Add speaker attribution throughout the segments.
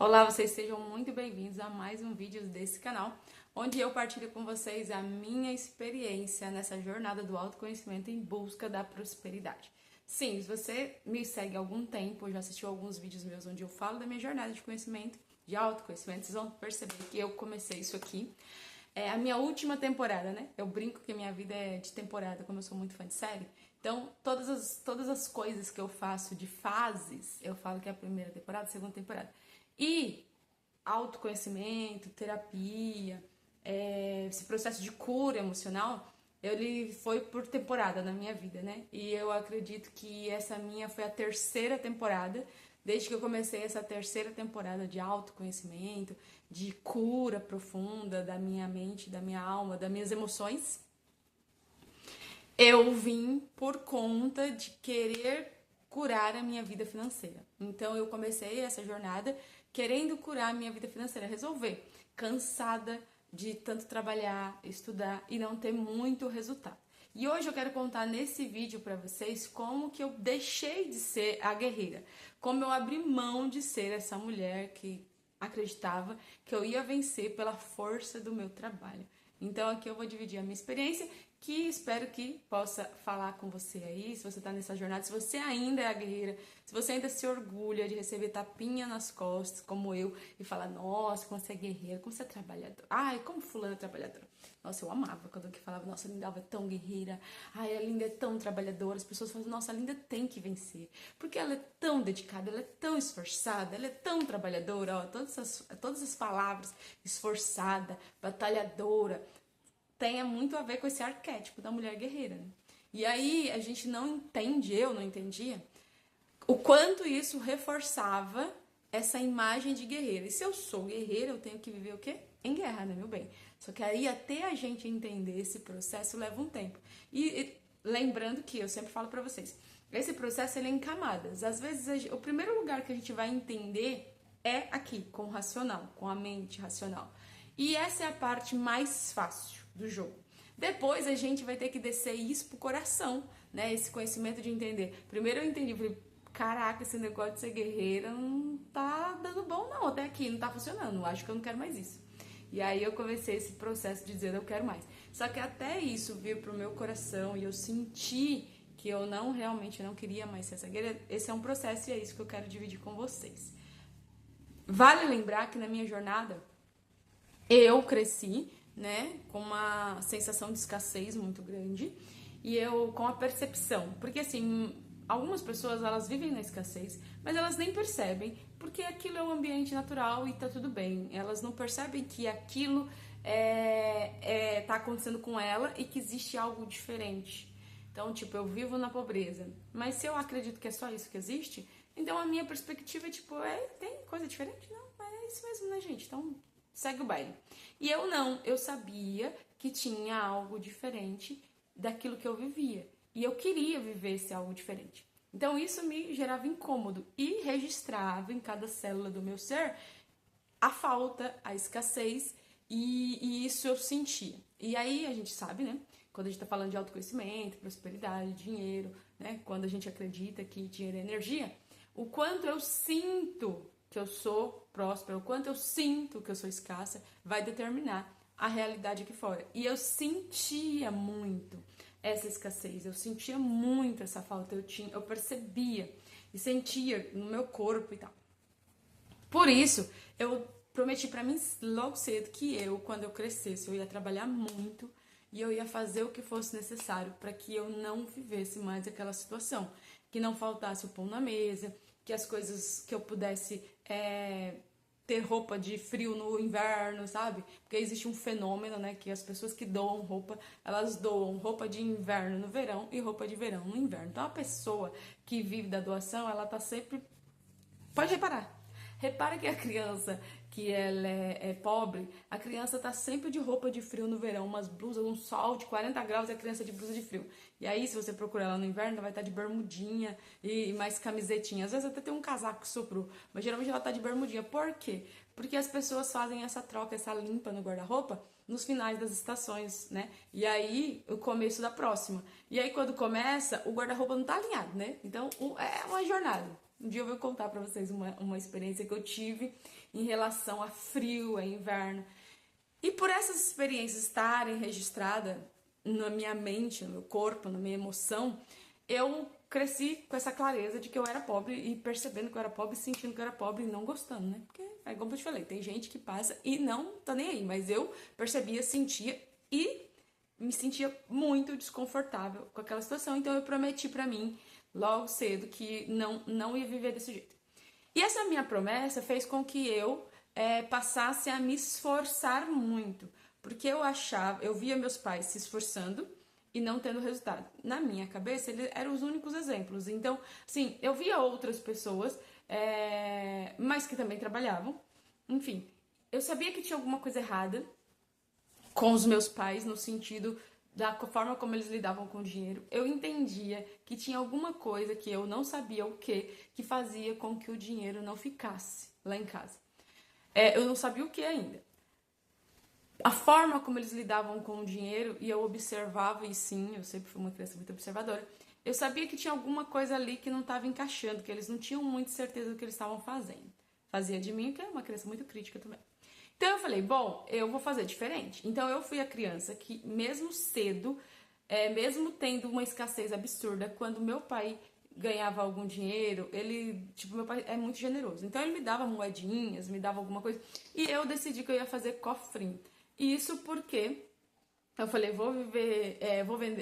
Speaker 1: Olá, vocês sejam muito bem-vindos a mais um vídeo desse canal, onde eu partilho com vocês a minha experiência nessa jornada do autoconhecimento em busca da prosperidade. Sim, se você me segue há algum tempo, já assistiu alguns vídeos meus onde eu falo da minha jornada de conhecimento, de autoconhecimento, vocês vão perceber que eu comecei isso aqui. É a minha última temporada, né? Eu brinco que minha vida é de temporada, como eu sou muito fã de série. Então, todas as coisas que eu faço de fases, eu falo que é a primeira temporada, a segunda temporada. E autoconhecimento, terapia, esse processo de cura emocional, ele foi por temporada na minha vida, né? E eu acredito que essa minha foi a terceira temporada, desde que eu comecei essa terceira temporada de autoconhecimento, de cura profunda da minha mente, da minha alma, das minhas emoções. Eu vim por conta de querer curar a minha vida financeira. Então eu comecei essa jornada querendo curar a minha vida financeira, resolver, cansada de tanto trabalhar, estudar e não ter muito resultado. E hoje eu quero contar nesse vídeo para vocês como que eu deixei de ser a guerreira, como eu abri mão de ser essa mulher que acreditava que eu ia vencer pela força do meu trabalho. Então aqui eu vou dividir a minha experiência, que espero que possa falar com você aí, se você tá nessa jornada, se você ainda é a guerreira, se você ainda se orgulha de receber tapinha nas costas, como eu, e falar, nossa, como você é guerreira, como você é trabalhadora. Ai, como fulana é trabalhadora. Nossa, eu amava quando eu falava, nossa, a Linda é tão guerreira, ai, a Linda é tão trabalhadora. As pessoas falam, nossa, a Linda tem que vencer, porque ela é tão dedicada, ela é tão esforçada, ela é tão trabalhadora, ó, todas as palavras, esforçada, batalhadora, tem muito a ver com esse arquétipo da mulher guerreira, né? E aí a gente não entende, eu não entendia, o quanto isso reforçava essa imagem de guerreira. E se eu sou guerreira, eu tenho que viver o quê? Em guerra, né, meu bem? Só que aí até a gente entender esse processo leva um tempo. E lembrando que eu sempre falo pra vocês, esse processo ele é em camadas. Às vezes o primeiro lugar que a gente vai entender é aqui, com o racional, com a mente racional. E essa é a parte mais fácil do jogo. Depois a gente vai ter que descer isso pro coração, né? Esse conhecimento de entender. Primeiro eu entendi, falei, caraca, esse negócio de ser guerreira não tá dando bom não, até aqui, não tá funcionando, acho que eu não quero mais isso. E aí eu comecei esse processo de dizer, eu quero mais. Só que até isso vir pro meu coração e eu senti que eu realmente não queria mais ser essa guerreira, esse é um processo e é isso que eu quero dividir com vocês. Vale lembrar que na minha jornada, eu cresci, né, com uma sensação de escassez muito grande e eu com a percepção, porque assim, algumas pessoas elas vivem na escassez, mas elas nem percebem, porque aquilo é um ambiente natural e tá tudo bem. Elas não percebem que aquilo tá acontecendo com ela e que existe algo diferente. Então, tipo, eu vivo na pobreza, mas se eu acredito que é só isso que existe, então a minha perspectiva é tipo, tem coisa diferente? Não, é isso mesmo, né, gente? Então segue o baile. E eu não, eu sabia que tinha algo diferente daquilo que eu vivia. E eu queria viver esse algo diferente. Então isso me gerava incômodo e registrava em cada célula do meu ser a falta, a escassez e isso eu sentia. E aí a gente sabe, né? Quando a gente tá falando de autoconhecimento, prosperidade, dinheiro, né? Quando a gente acredita que dinheiro é energia, o quanto eu sinto que eu sou próspera, o quanto eu sinto que eu sou escassa, vai determinar a realidade aqui fora. E eu sentia muito essa escassez, eu sentia muito essa falta, eu percebia e sentia no meu corpo e tal. Por isso, eu prometi pra mim logo cedo que quando eu crescesse, eu ia trabalhar muito e eu ia fazer o que fosse necessário para que eu não vivesse mais aquela situação, que não faltasse o pão na mesa, que as coisas que eu pudesse ter roupa de frio no inverno, sabe? Porque existe um fenômeno, né, que as pessoas que doam roupa, elas doam roupa de inverno no verão e roupa de verão no inverno. Então a pessoa que vive da doação, ela tá sempre... Pode reparar. Repara que a criança que ela é pobre, a criança tá sempre de roupa de frio no verão, umas blusas, um sol de 40 graus e a criança de blusa de frio. E aí, se você procurar ela no inverno, ela vai estar de bermudinha e mais camisetinha. Às vezes até tem um casaco que soprou, mas geralmente ela tá de bermudinha. Por quê? Porque as pessoas fazem essa troca, essa limpa no guarda-roupa nos finais das estações, né? E aí, o começo da próxima. E aí, quando começa, o guarda-roupa não tá alinhado, né? Então, é uma jornada. Um dia eu vou contar pra vocês uma experiência que eu tive em relação a frio, a inverno. E por essas experiências estarem registradas na minha mente, no meu corpo, na minha emoção, eu cresci com essa clareza de que eu era pobre e percebendo que eu era pobre, sentindo que eu era pobre e não gostando, né? Porque, é como eu te falei, tem gente que passa e não tá nem aí, mas eu percebia, sentia e me sentia muito desconfortável com aquela situação, então eu prometi pra mim logo cedo que não ia viver desse jeito. E essa minha promessa fez com que eu passasse a me esforçar muito, porque eu via meus pais se esforçando e não tendo resultado. Na minha cabeça, eles eram os únicos exemplos. Então, assim, eu via outras pessoas, mas que também trabalhavam. Enfim, eu sabia que tinha alguma coisa errada com os meus pais, no sentido da forma como eles lidavam com o dinheiro. Eu entendia que tinha alguma coisa que eu não sabia o que fazia com que o dinheiro não ficasse lá em casa. Eu não sabia o que ainda. A forma como eles lidavam com o dinheiro, e eu observava, e sim, eu sempre fui uma criança muito observadora, eu sabia que tinha alguma coisa ali que não estava encaixando, que eles não tinham muita certeza do que eles estavam fazendo. Fazia de mim, que é uma criança muito crítica também. Então eu falei, bom, eu vou fazer diferente. Então eu fui a criança que, mesmo cedo, mesmo tendo uma escassez absurda, quando meu pai ganhava algum dinheiro, meu pai é muito generoso. Então ele me dava moedinhas, me dava alguma coisa, e eu decidi que eu ia fazer cofrinho. Isso porque eu falei, vou viver,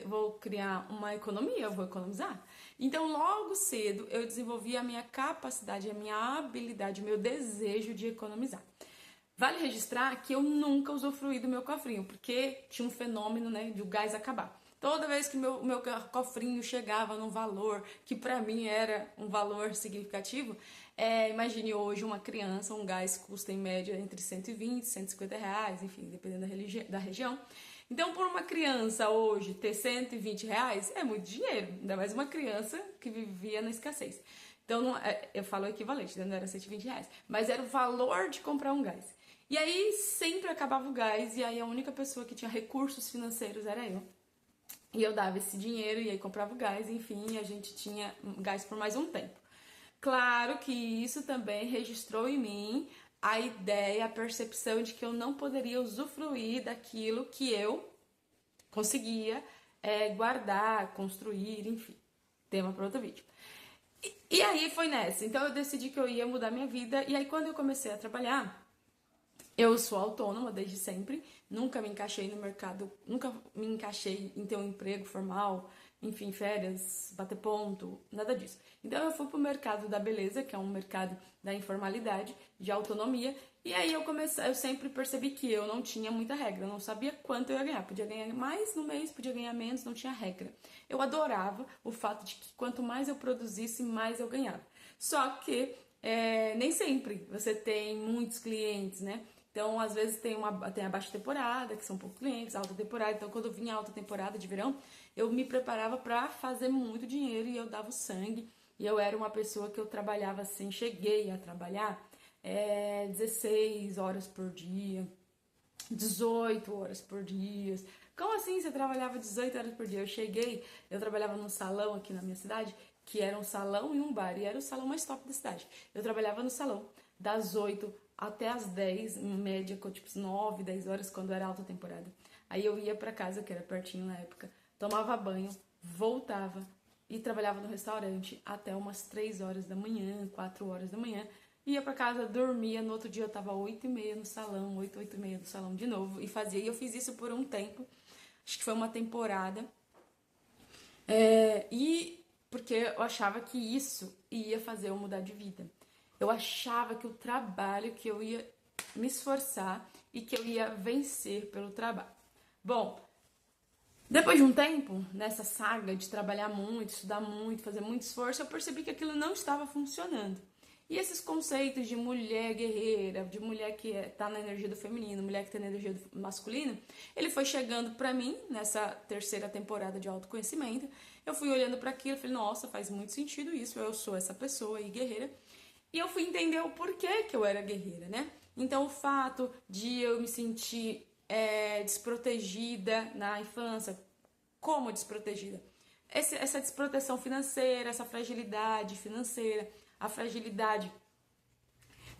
Speaker 1: vou criar uma economia, eu vou economizar. Então, logo cedo, eu desenvolvi a minha capacidade, a minha habilidade, o meu desejo de economizar. Vale registrar que eu nunca usufruí do meu cofrinho, porque tinha um fenômeno, né, de o gás acabar. Toda vez que meu cofrinho chegava num valor que pra mim era um valor significativo, imagine hoje uma criança, um gás custa em média entre 120 e 150 reais, enfim, dependendo da região. Então, por uma criança hoje ter 120 reais é muito dinheiro, ainda mais uma criança que vivia na escassez. Então, eu falo o equivalente, né? Não era 120 reais, mas era o valor de comprar um gás. E aí sempre acabava o gás, e aí a única pessoa que tinha recursos financeiros era eu. E eu dava esse dinheiro e aí comprava o gás, enfim, a gente tinha gás por mais um tempo. Claro que isso também registrou em mim a ideia, a percepção de que eu não poderia usufruir daquilo que eu conseguia guardar, construir, enfim. Tema para outro vídeo. E aí foi nessa. Então eu decidi que eu ia mudar minha vida. E aí quando eu comecei a trabalhar, eu sou autônoma desde sempre, nunca me encaixei no mercado, nunca me encaixei em ter um emprego formal, enfim, férias, bater ponto, nada disso. Então eu fui pro mercado da beleza, que é um mercado da informalidade, de autonomia, e aí eu sempre percebi que eu não tinha muita regra, eu não sabia quanto eu ia ganhar, podia ganhar mais no mês, podia ganhar menos, não tinha regra. Eu adorava o fato de que quanto mais eu produzisse, mais eu ganhava. Só que nem sempre você tem muitos clientes, né? Então, às vezes tem a baixa temporada, que são poucos clientes, alta temporada. Então, quando eu vinha alta temporada de verão, eu me preparava para fazer muito dinheiro e eu dava o sangue. E eu era uma pessoa que eu trabalhava assim, cheguei a trabalhar 16 horas por dia, 18 horas por dia. Como assim você trabalhava 18 horas por dia? Eu trabalhava num salão aqui na minha cidade, que era um salão e um bar, e era o salão mais top da cidade. Eu trabalhava no salão das 8 até as 10, em média, tipo 9, 10 horas, quando era alta temporada. Aí eu ia pra casa, que era pertinho na época, tomava banho, voltava e trabalhava no restaurante até umas 3 horas da manhã, 4 horas da manhã. Ia pra casa, dormia, no outro dia eu tava 8h30 no salão, 8h30 no salão de novo, e fazia. E eu fiz isso por um tempo, acho que foi uma temporada. E porque eu achava que isso ia fazer eu mudar de vida. Eu achava que o trabalho, que eu ia me esforçar e que eu ia vencer pelo trabalho. Bom, depois de um tempo, nessa saga de trabalhar muito, estudar muito, fazer muito esforço, eu percebi que aquilo não estava funcionando. E esses conceitos de mulher guerreira, de mulher que tá na energia do feminino, mulher que tá na energia do masculino, ele foi chegando pra mim nessa terceira temporada de autoconhecimento. Eu fui olhando para aquilo e falei, nossa, faz muito sentido isso, eu sou essa pessoa aí, guerreira. E eu fui entender o porquê que eu era guerreira, né? Então, o fato de eu me sentir desprotegida na infância, como desprotegida? Essa desproteção financeira, essa fragilidade financeira, a fragilidade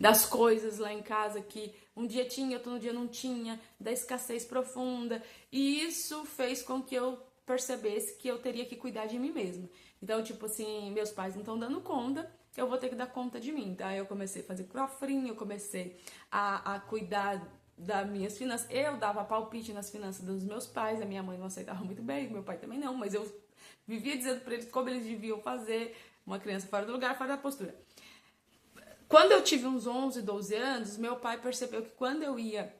Speaker 1: das coisas lá em casa, que um dia tinha, outro dia não tinha, da escassez profunda. E isso fez com que eu percebesse que eu teria que cuidar de mim mesma. Então, tipo assim, meus pais não estão dando conta, eu vou ter que dar conta de mim. Tá? Eu comecei a fazer cofrinho, eu comecei a cuidar das minhas finanças. Eu dava palpite nas finanças dos meus pais, a minha mãe não aceitava muito bem, meu pai também não, mas eu vivia dizendo pra eles como eles deviam fazer, uma criança fora do lugar, fora da postura. Quando eu tive uns 11, 12 anos, meu pai percebeu que quando eu ia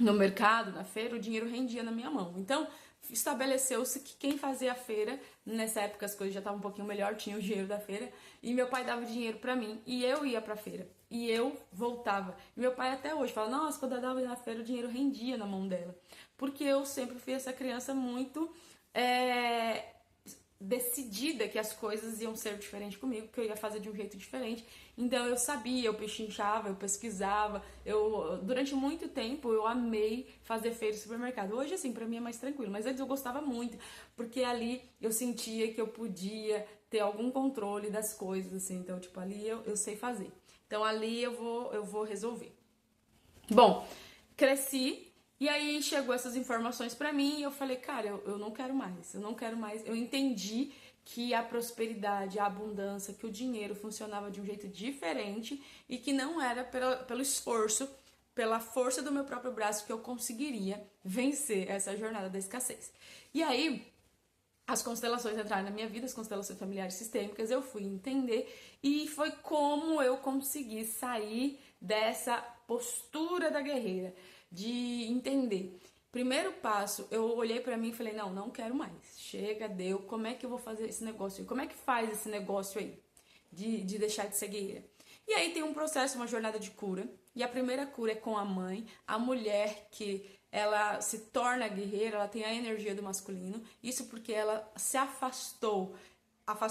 Speaker 1: no mercado, na feira, o dinheiro rendia na minha mão. Então, estabeleceu-se que quem fazia a feira, nessa época as coisas já estavam um pouquinho melhor, tinha o dinheiro da feira, e meu pai dava dinheiro pra mim, e eu ia pra feira, e eu voltava. E meu pai até hoje fala, nossa, quando eu dava na feira, o dinheiro rendia na mão dela. Porque eu sempre fui essa criança muito decidida que as coisas iam ser diferentes comigo, que eu ia fazer de um jeito diferente. Então eu sabia, eu pechinchava, eu pesquisava, durante muito tempo eu amei fazer feira de supermercado. Hoje assim, pra mim é mais tranquilo, mas antes eu gostava muito, porque ali eu sentia que eu podia ter algum controle das coisas, assim. Então, tipo, ali eu sei fazer. Então ali eu vou resolver. Bom, cresci. E aí chegou essas informações pra mim e eu falei, cara, eu não quero mais, eu não quero mais. Eu entendi que a prosperidade, a abundância, que o dinheiro funcionava de um jeito diferente e que não era pelo esforço, pela força do meu próprio braço que eu conseguiria vencer essa jornada da escassez. E aí, as constelações entraram na minha vida, as constelações familiares sistêmicas, eu fui entender e foi como eu consegui sair dessa postura da guerreira, de entender. Primeiro passo, eu olhei pra mim e falei, não quero mais, chega, deu, como é que eu vou fazer esse negócio aí? Como é que faz esse negócio aí, de deixar de ser guerreira? E aí tem um processo, uma jornada de cura, e a primeira cura é com a mãe, a mulher que ela se torna guerreira, ela tem a energia do masculino, isso porque ela se afastou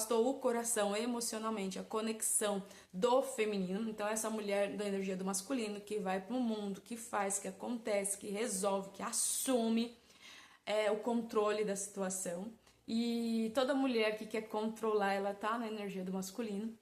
Speaker 1: o coração emocionalmente, a conexão do feminino. Então essa mulher da energia do masculino que vai pro mundo, que faz, que acontece, que resolve, que assume o controle da situação. E toda mulher que quer controlar, ela tá na energia do masculino.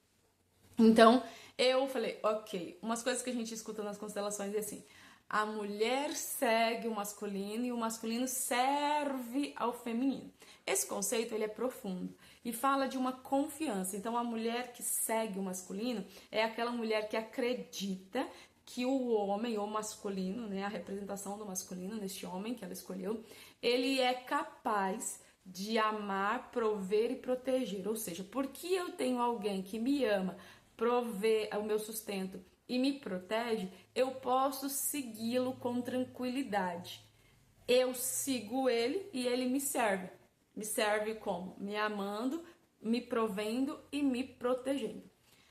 Speaker 1: Então, eu falei, ok, umas coisas que a gente escuta nas constelações é assim, a mulher segue o masculino e o masculino serve ao feminino. Esse conceito, ele é profundo e fala de uma confiança. Então, a mulher que segue o masculino é aquela mulher que acredita que o homem, ou masculino, né, a representação do masculino neste homem que ela escolheu, ele é capaz de amar, prover e proteger. Ou seja, porque eu tenho alguém que me ama, provê o meu sustento e me protege, eu posso segui-lo com tranquilidade. Eu sigo ele e ele me serve. Me serve como? Me amando, me provendo e me protegendo.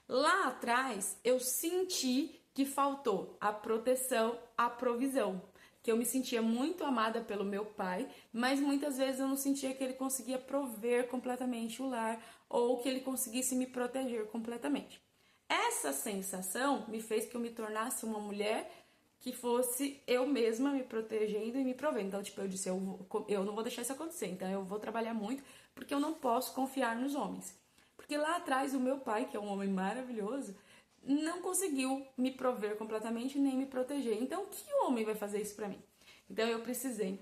Speaker 1: Lá atrás, eu senti que faltou a proteção, a provisão. Que eu me sentia muito amada pelo meu pai, mas muitas vezes eu não sentia que ele conseguia prover completamente o lar ou que ele conseguisse me proteger completamente. Essa sensação me fez que eu me tornasse uma mulher que fosse eu mesma me protegendo e me provendo. Então, tipo, eu disse, eu não vou deixar isso acontecer, então eu vou trabalhar muito, porque eu não posso confiar nos homens. Porque lá atrás o meu pai, que é um homem maravilhoso, não conseguiu me prover completamente nem me proteger. Então, que homem vai fazer isso pra mim? Então, eu precisei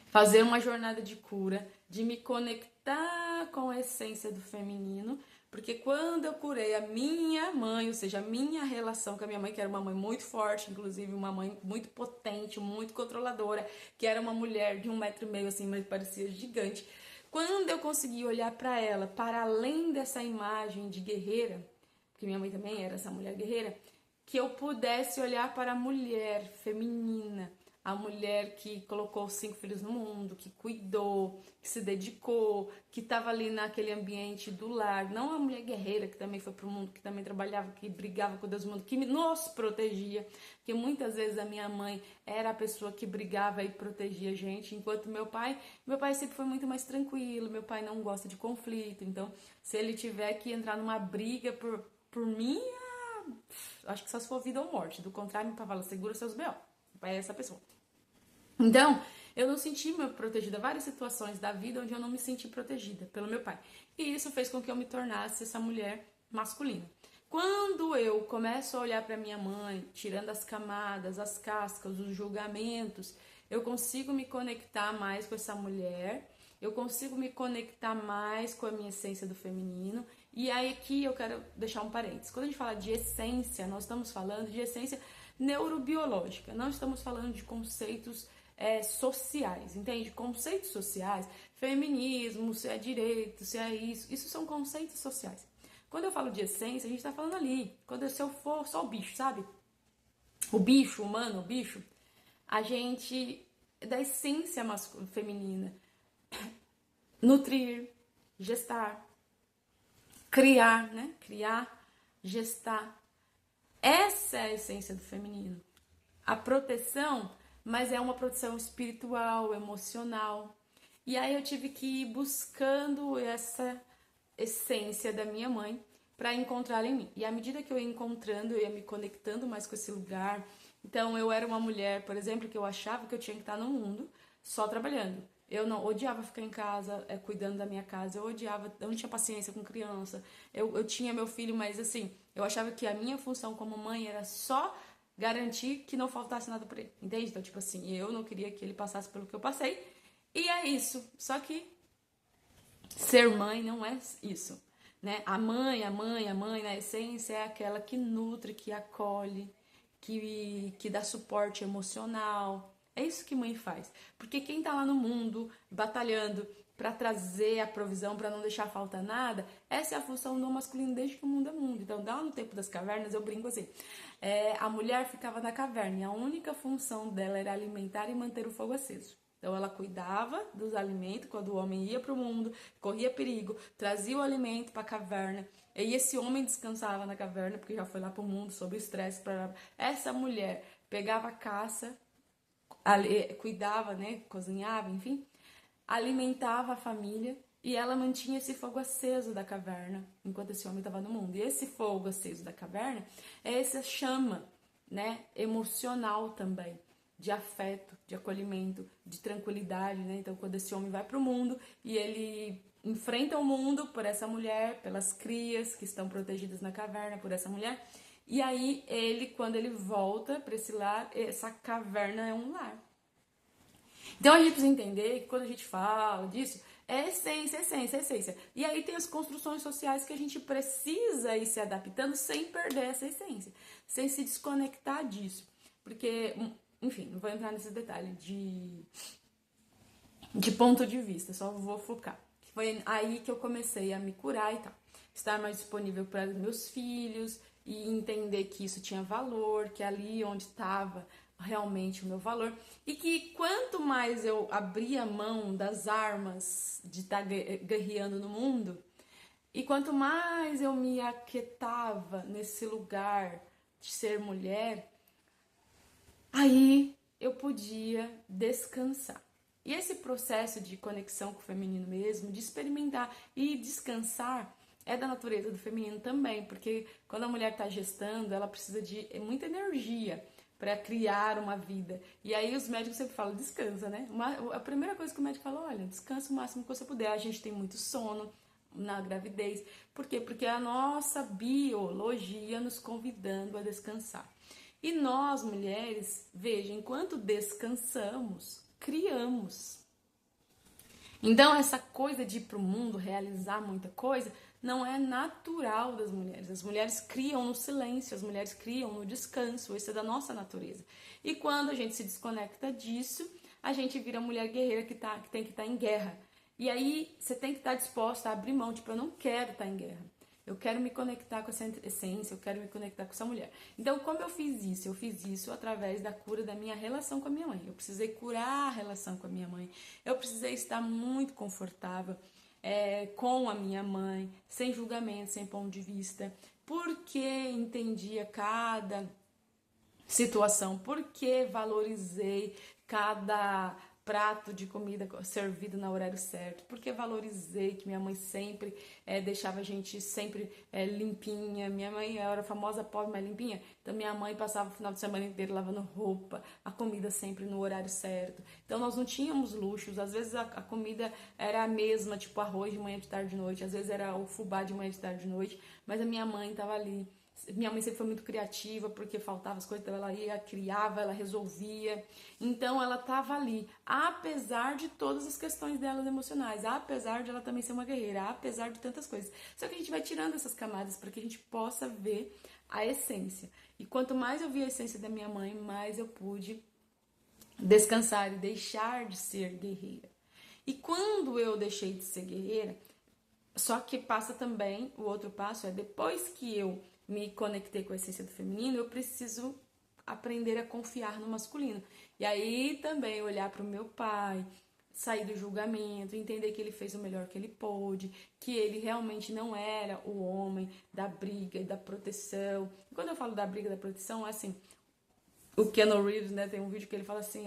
Speaker 1: fazer uma jornada de cura, de me conectar com a essência do feminino, porque quando eu curei a minha mãe, ou seja, a minha relação com a minha mãe, que era uma mãe muito forte, inclusive uma mãe muito potente, muito controladora, que era uma mulher de 1,5 m, assim, mas parecia gigante. Quando eu consegui olhar para ela, para além dessa imagem de guerreira, porque minha mãe também era essa mulher guerreira, que eu pudesse olhar para a mulher feminina, a mulher que colocou 5 filhos no mundo, que cuidou, que se dedicou, que estava ali naquele ambiente do lar. Não a mulher guerreira que também foi pro mundo, que também trabalhava, que brigava com Deus do mundo, que nos protegia. Porque muitas vezes a minha mãe era a pessoa que brigava e protegia a gente, enquanto meu pai sempre foi muito mais tranquilo. Meu pai não gosta de conflito, então se ele tiver que entrar numa briga por mim, acho que só se for vida ou morte. Do contrário, meu pai fala, segura seus B.O. Meu pai é essa pessoa. Então, eu não senti me protegida. Várias situações da vida onde eu não me senti protegida pelo meu pai. E isso fez com que eu me tornasse essa mulher masculina. Quando eu começo a olhar para minha mãe, tirando as camadas, as cascas, os julgamentos, eu consigo me conectar mais com essa mulher, eu consigo me conectar mais com a minha essência do feminino. E aí aqui eu quero deixar um parênteses. Quando a gente fala de essência, nós estamos falando de essência neurobiológica, não estamos falando de conceitos sociais, entende? Conceitos sociais, feminismo, se é direito, se é isso são conceitos sociais. Quando eu falo de essência, a gente tá falando ali, se eu for só o bicho, sabe? O bicho, humano, o bicho, a gente, da essência feminina, nutrir, gestar, criar, né? Criar, gestar. Essa é a essência do feminino. A proteção, mas é uma proteção espiritual, emocional. E aí eu tive que ir buscando essa essência da minha mãe para encontrá-la em mim. E à medida que eu ia encontrando, eu ia me conectando mais com esse lugar. Então eu era uma mulher, por exemplo, que eu achava que eu tinha que estar no mundo só trabalhando. Eu não odiava ficar em casa, cuidando da minha casa. Eu não tinha paciência com criança. Eu tinha meu filho, mas assim, eu achava que a minha função como mãe era só garantir que não faltasse nada pra ele. Entende? Então, tipo assim, eu não queria que ele passasse pelo que eu passei. E é isso. Só que ser mãe não é isso, né? A mãe, na essência, é aquela que nutre, que acolhe, que dá suporte emocional. É isso que mãe faz. Porque quem tá lá no mundo, batalhando para trazer a provisão, para não deixar faltar nada, essa é a função do masculino desde que o mundo é mundo. Então, lá no tempo das cavernas, eu brinco assim, a mulher ficava na caverna e a única função dela era alimentar e manter o fogo aceso. Então ela cuidava dos alimentos quando o homem ia para o mundo, corria perigo, trazia o alimento para a caverna. E esse homem descansava na caverna porque já foi lá para o mundo sob estresse. Essa mulher pegava a caça, cuidava, né, cozinhava, enfim, alimentava a família e ela mantinha esse fogo aceso da caverna enquanto esse homem estava no mundo. E esse fogo aceso da caverna é essa chama, né, emocional também, de afeto, de acolhimento, de tranquilidade, né? Então, quando esse homem vai para o mundo e ele enfrenta o mundo por essa mulher, pelas crias que estão protegidas na caverna por essa mulher, e aí quando ele volta para esse lar, essa caverna é um lar. Então, a gente precisa entender que quando a gente fala disso, é essência. E aí tem as construções sociais que a gente precisa ir se adaptando sem perder essa essência, sem se desconectar disso. Porque, enfim, não vou entrar nesse detalhe de ponto de vista, só vou focar. Foi aí que eu comecei a me curar e tal. Estar mais disponível para meus filhos e entender que isso tinha valor, que ali onde estava realmente o meu valor. E que quanto mais eu abria mão das armas de estar guerreando no mundo, e quanto mais eu me aquietava nesse lugar de ser mulher, aí eu podia descansar. E esse processo de conexão com o feminino mesmo, de experimentar e descansar, é da natureza do feminino também, porque quando a mulher está gestando, ela precisa de muita energia para criar uma vida. E aí os médicos sempre falam, descansa, né? A primeira coisa que o médico fala, olha, descansa o máximo que você puder. A gente tem muito sono na gravidez. Por quê? Porque a nossa biologia nos convidando a descansar. E nós, mulheres, veja, enquanto descansamos, criamos. Então, essa coisa de ir pro mundo, realizar muita coisa, não é natural das mulheres. As mulheres criam no silêncio, as mulheres criam no descanso, isso é da nossa natureza. E quando a gente se desconecta disso, a gente vira mulher guerreira que tem que estar em guerra. E aí, você tem que estar disposta a abrir mão, tipo, eu não quero estar em guerra. Eu quero me conectar com essa essência, eu quero me conectar com essa mulher. Então, como eu fiz isso? Eu fiz isso através da cura da minha relação com a minha mãe. Eu precisei curar a relação com a minha mãe. Eu precisei estar muito confortável com a minha mãe, sem julgamento, sem ponto de vista. Porque entendia cada situação, porque valorizei cada prato de comida servido no horário certo, porque valorizei que minha mãe sempre deixava a gente sempre limpinha. Minha mãe era a famosa pobre, mas limpinha. Então minha mãe passava o final de semana inteiro lavando roupa, a comida sempre no horário certo. Então nós não tínhamos luxos, às vezes a comida era a mesma, tipo arroz de manhã, de tarde, de noite, às vezes era o fubá de manhã, de tarde, de noite, mas a minha mãe estava ali. Minha mãe sempre foi muito criativa, porque faltava as coisas, então ela ia, criava, ela resolvia. Então ela estava ali, apesar de todas as questões dela emocionais, apesar de ela também ser uma guerreira, apesar de tantas coisas. Só que a gente vai tirando essas camadas para que a gente possa ver a essência. E quanto mais eu vi a essência da minha mãe, mais eu pude descansar e deixar de ser guerreira. E quando eu deixei de ser guerreira, só que passa também, o outro passo é depois que eu me conectei com a essência do feminino, eu preciso aprender a confiar no masculino. E aí também olhar para o meu pai, sair do julgamento, entender que ele fez o melhor que ele pôde, que ele realmente não era o homem da briga e da proteção. E quando eu falo da briga e da proteção, é assim, o Keanu Reeves, né, tem um vídeo que ele fala assim,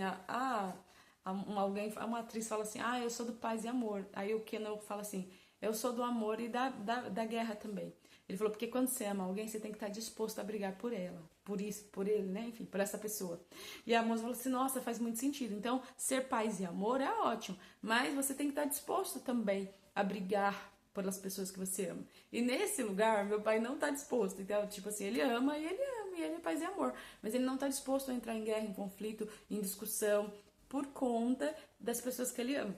Speaker 1: uma atriz fala assim, eu sou do paz e amor. Aí o Keanu fala assim, eu sou do amor e da guerra também. Ele falou, porque quando você ama alguém, você tem que estar disposto a brigar por ela, por isso, por ele, né? Enfim, por essa pessoa. E a moça falou assim, nossa, faz muito sentido. Então, ser paz e amor é ótimo, mas você tem que estar disposto também a brigar pelas pessoas que você ama. E nesse lugar, meu pai não está disposto. Então, tipo assim, ele ama, e ele é paz e amor. Mas ele não está disposto a entrar em guerra, em conflito, em discussão, por conta das pessoas que ele ama.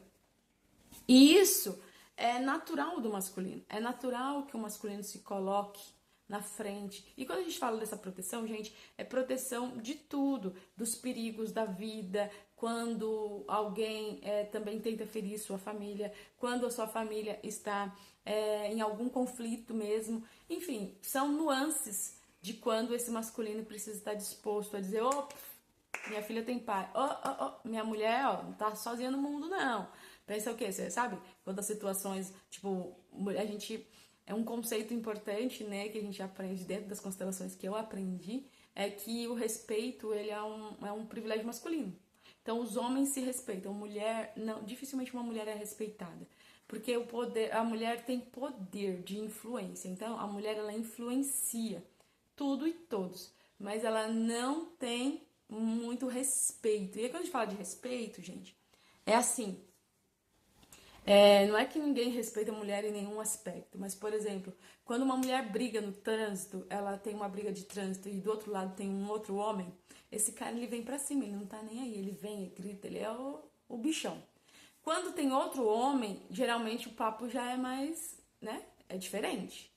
Speaker 1: E isso é natural do masculino. É natural que o masculino se coloque na frente. E quando a gente fala dessa proteção, gente, é proteção de tudo, dos perigos da vida, quando alguém também tenta ferir sua família, quando a sua família está em algum conflito mesmo. Enfim, são nuances de quando esse masculino precisa estar disposto a dizer, minha filha tem pai, minha mulher, não tá sozinha no mundo, não. Pensa o quê? Você sabe? Quando as situações, tipo, a gente... É um conceito importante, né, que a gente aprende dentro das constelações que eu aprendi, é que o respeito, ele é um privilégio masculino. Então, os homens se respeitam. Mulher, não, dificilmente uma mulher é respeitada. Porque a mulher tem poder de influência. Então, a mulher, ela influencia tudo e todos. Mas ela não tem muito respeito. E aí, quando a gente fala de respeito, gente, é assim... não é que ninguém respeita a mulher em nenhum aspecto, mas, por exemplo, quando uma mulher briga no trânsito, ela tem uma briga de trânsito e do outro lado tem um outro homem, esse cara, ele vem pra cima, ele não tá nem aí, ele vem, ele grita, ele é o bichão. Quando tem outro homem, geralmente o papo já é mais, né, é diferente.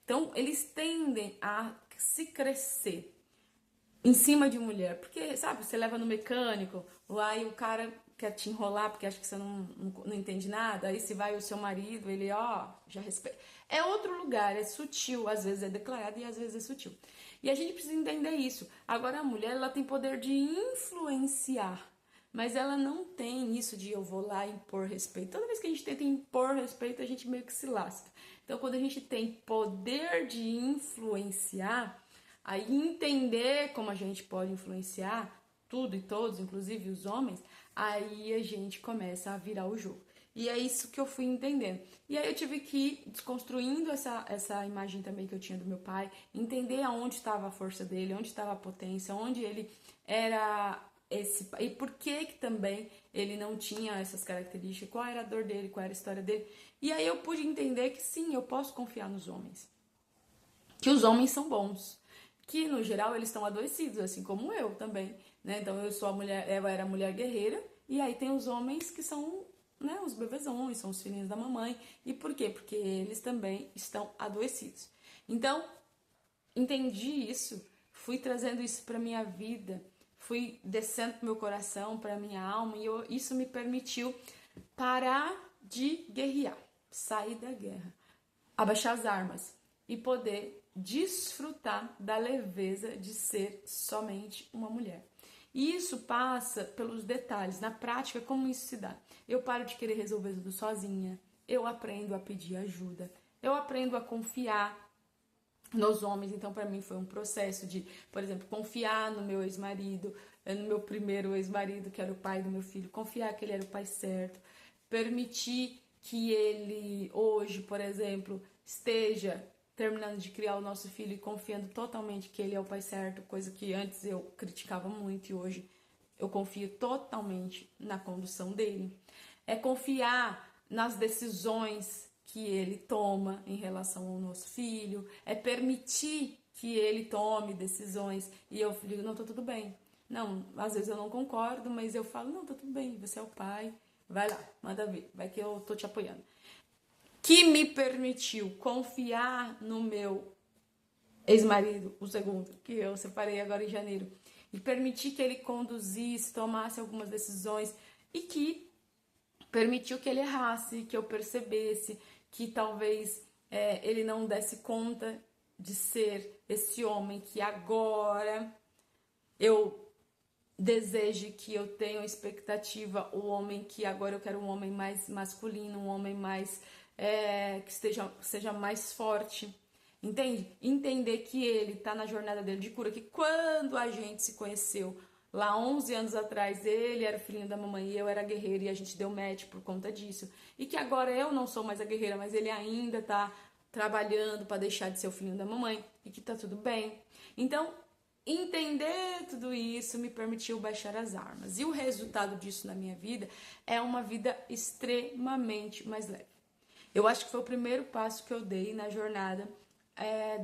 Speaker 1: Então, eles tendem a se crescer em cima de mulher, porque, sabe, você leva no mecânico, aí o cara quer te enrolar porque acha que você não entende nada, aí se vai o seu marido, ele, já respeita. É outro lugar, é sutil, às vezes é declarado e às vezes é sutil. E a gente precisa entender isso. Agora, a mulher, ela tem poder de influenciar, mas ela não tem isso de eu vou lá impor respeito. Toda vez que a gente tenta impor respeito, a gente meio que se lasca. Então, quando a gente tem poder de influenciar, aí entender como a gente pode influenciar tudo e todos, inclusive os homens, aí a gente começa a virar o jogo. E é isso que eu fui entendendo. E aí eu tive que ir desconstruindo essa imagem também que eu tinha do meu pai, entender aonde estava a força dele, onde estava a potência, onde ele era esse... E por que também ele não tinha essas características, qual era a dor dele, qual era a história dele. E aí eu pude entender que sim, eu posso confiar nos homens. Que os homens são bons. Que, no geral, eles estão adoecidos, assim como eu também, né? Então, eu era a mulher guerreira, e aí tem os homens que são, né, os bebezões, são os filhinhos da mamãe. E por quê? Porque eles também estão adoecidos. Então, entendi isso, fui trazendo isso para minha vida, fui descendo pro meu coração, para minha alma, e isso me permitiu parar de guerrear, sair da guerra, abaixar as armas e poder desfrutar da leveza de ser somente uma mulher. E isso passa pelos detalhes, na prática, como isso se dá. Eu paro de querer resolver tudo sozinha, eu aprendo a pedir ajuda, eu aprendo a confiar nos homens. Então, para mim, foi um processo de, por exemplo, confiar no meu ex-marido, no meu primeiro ex-marido, que era o pai do meu filho, confiar que ele era o pai certo, permitir que ele, hoje, por exemplo, esteja terminando de criar o nosso filho e confiando totalmente que ele é o pai certo, coisa que antes eu criticava muito e hoje eu confio totalmente na condução dele. É confiar nas decisões que ele toma em relação ao nosso filho, é permitir que ele tome decisões e eu digo, não, tá tudo bem. Não, às vezes eu não concordo, mas eu falo, não, tá tudo bem, você é o pai, vai lá, manda ver, vai que eu tô te apoiando. Que me permitiu confiar no meu ex-marido, o segundo, que eu separei agora em janeiro, e permitir que ele conduzisse, tomasse algumas decisões e que permitiu que ele errasse, que eu percebesse que talvez ele não desse conta de ser esse homem que agora eu desejo, que eu tenho expectativa, o homem que agora eu quero um homem mais masculino, um homem mais que seja mais forte, entende? Entender que ele tá na jornada dele de cura, que quando a gente se conheceu lá 11 anos atrás, ele era o filhinho da mamãe e eu era a guerreira e a gente deu match por conta disso. E que agora eu não sou mais a guerreira, mas ele ainda tá trabalhando para deixar de ser o filhinho da mamãe e que tá tudo bem. Então, entender tudo isso me permitiu baixar as armas. E o resultado disso na minha vida é uma vida extremamente mais leve. Eu acho que foi o primeiro passo que eu dei na jornada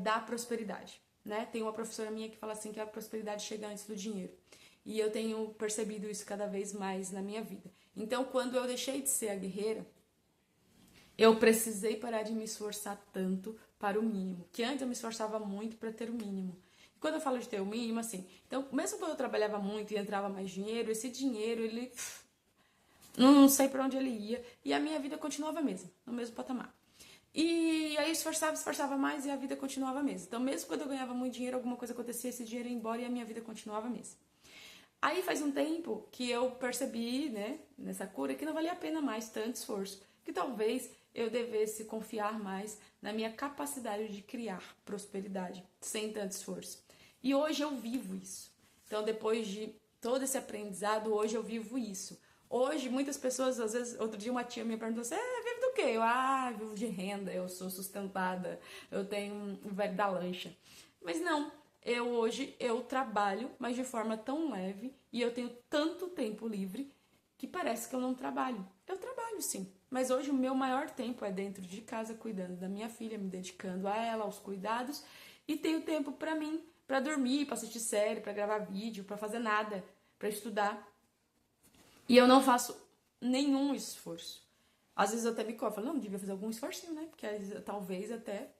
Speaker 1: da prosperidade, né? Tem uma professora minha que fala assim que a prosperidade chega antes do dinheiro. E eu tenho percebido isso cada vez mais na minha vida. Então, quando eu deixei de ser a guerreira, eu precisei parar de me esforçar tanto para o mínimo. Que antes eu me esforçava muito para ter o mínimo. E quando eu falo de ter o mínimo, assim, então, mesmo quando eu trabalhava muito e entrava mais dinheiro, esse dinheiro, ele não sei para onde ele ia. E a minha vida continuava mesmo, no mesmo patamar. E aí esforçava mais e a vida continuava mesmo. Então, mesmo quando eu ganhava muito dinheiro, alguma coisa acontecia, esse dinheiro ia embora e a minha vida continuava mesmo. Aí faz um tempo que eu percebi, né, nessa cura, que não valia a pena mais tanto esforço. Que talvez eu devesse confiar mais na minha capacidade de criar prosperidade sem tanto esforço. E hoje eu vivo isso. Então, depois de todo esse aprendizado, hoje eu vivo isso. Hoje, muitas pessoas, às vezes, outro dia uma tia me perguntou, você vive do quê? Eu, vivo de renda, eu sou sustentada, eu tenho um velho da lancha. Mas não, hoje eu trabalho, mas de forma tão leve, e eu tenho tanto tempo livre, que parece que eu não trabalho. Eu trabalho sim, mas hoje o meu maior tempo é dentro de casa, cuidando da minha filha, me dedicando a ela, aos cuidados, e tenho tempo pra mim, pra dormir, pra assistir série, pra gravar vídeo, pra fazer nada, pra estudar. E eu não faço nenhum esforço. Às vezes eu até me cobro, falo, não, devia fazer algum esforcinho, né? Porque talvez até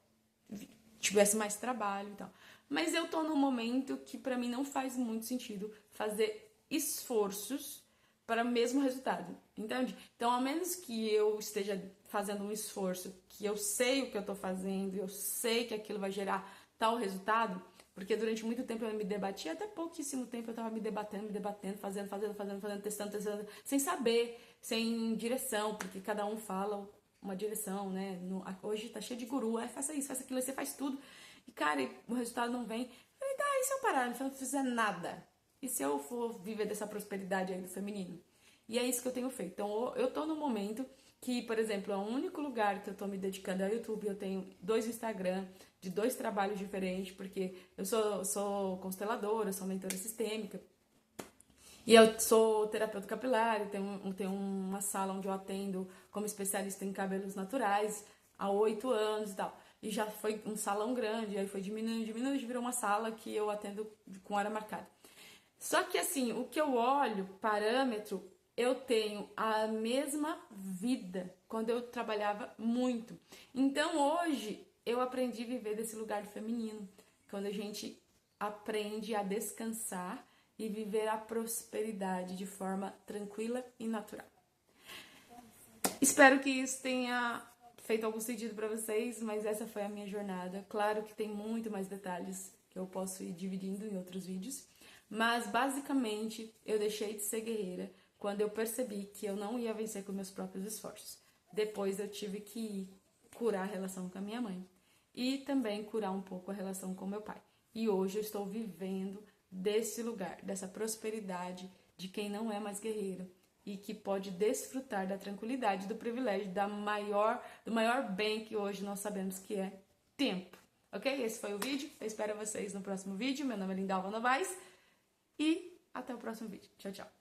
Speaker 1: tivesse mais trabalho e tal. Mas eu tô num momento que pra mim não faz muito sentido fazer esforços para o mesmo resultado, entende? Então, a menos que eu esteja fazendo um esforço, que eu sei o que eu tô fazendo, eu sei que aquilo vai gerar tal resultado, porque durante muito tempo eu me debati, até pouquíssimo tempo eu tava me debatendo, fazendo, testando, sem saber, sem direção, porque cada um fala uma direção, né? Hoje tá cheio de guru, faça isso, faça aquilo, você faz tudo. E, cara, o resultado não vem. Eu falei, tá, e se eu parar, se eu não fizer nada? E se eu for viver dessa prosperidade aí do feminino? E é isso que eu tenho feito. Então, eu tô num momento que, por exemplo, é o único lugar que eu tô me dedicando ao YouTube. Eu tenho 2 Instagram, de 2 trabalhos diferentes, porque eu sou consteladora, sou mentora sistêmica. E eu sou terapeuta capilar, tenho uma sala onde eu atendo como especialista em cabelos naturais há 8 anos e tal. E já foi um salão grande, aí foi diminuindo, e virou uma sala que eu atendo com hora marcada. Só que assim, o que eu olho, parâmetro, eu tenho a mesma vida quando eu trabalhava muito. Então hoje eu aprendi a viver desse lugar feminino, quando a gente aprende a descansar e viver a prosperidade de forma tranquila e natural. Espero que isso tenha feito algum sentido para vocês, mas essa foi a minha jornada. Claro que tem muito mais detalhes que eu posso ir dividindo em outros vídeos, mas basicamente eu deixei de ser guerreira quando eu percebi que eu não ia vencer com meus próprios esforços. Depois eu tive que curar a relação com a minha mãe. e também curar um pouco a relação com meu pai. E hoje eu estou vivendo desse lugar, dessa prosperidade de quem não é mais guerreiro e que pode desfrutar da tranquilidade, do privilégio, do maior bem que hoje nós sabemos que é tempo. Ok? Esse foi o vídeo. Eu espero vocês no próximo vídeo. Meu nome é Lindalva Novaes e até o próximo vídeo. Tchau, tchau.